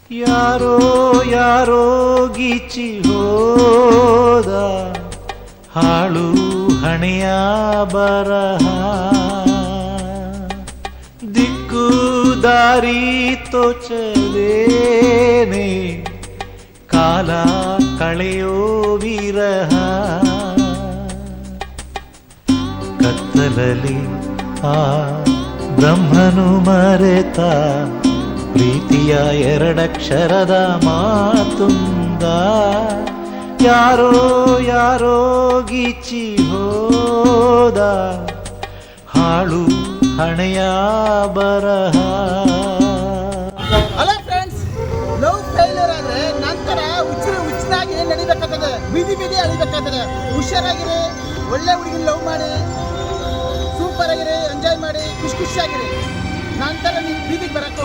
ಯಾರೋ ಯಾರೋ ಗೀಚಿ ಹೋದ ಹಾಳು ಹಣೆಯ ಬರಹ, ದಿಕ್ಕು ದಾರಿ ತೋಚದೇನೆ ಕಾಲ ಕಳೆಯೋ ವಿರಹ. ಕತ್ತಲಲ್ಲಿ ಆ ಬ್ರಹ್ಮನು ಮರೆತ ಪ್ರೀತಿಯ ಎರಡಕ್ಷರದ ಮಾತುಂದ, ಯಾರೋ ಯಾರೋ ಗೀಚಿ ಹೋದ ಹಾಳು ಹಣೆಯ ಬರಹ. ಹಲೋ ಫ್ರೆಂಡ್ಸ್, ಲವ್ ಫೇಲ್ಯೂರ್ ಆದ್ರೆ ನಂತರ ಹುಚ್ಚನಾಗಿ ನಡಿಬೇಕಾಗ್ತದೆ, ಬೀದಿ ಅಳಿಬೇಕಾಗ್ತದೆ. ಹುಷಾರಾಗಿರಿ, ಒಳ್ಳೆ ಹುಡುಗಿನ ಲವ್ ಮಾಡಿ, ಸೂಪರ್ ಆಗಿರಿ, ಎಂಜಾಯ್ ಮಾಡಿ, ಖುಷಿಯಾಗಿರಿ. ನಂತರ ನೀವು ಬೀದಿಗೆ ಬರಕ್ಕೆ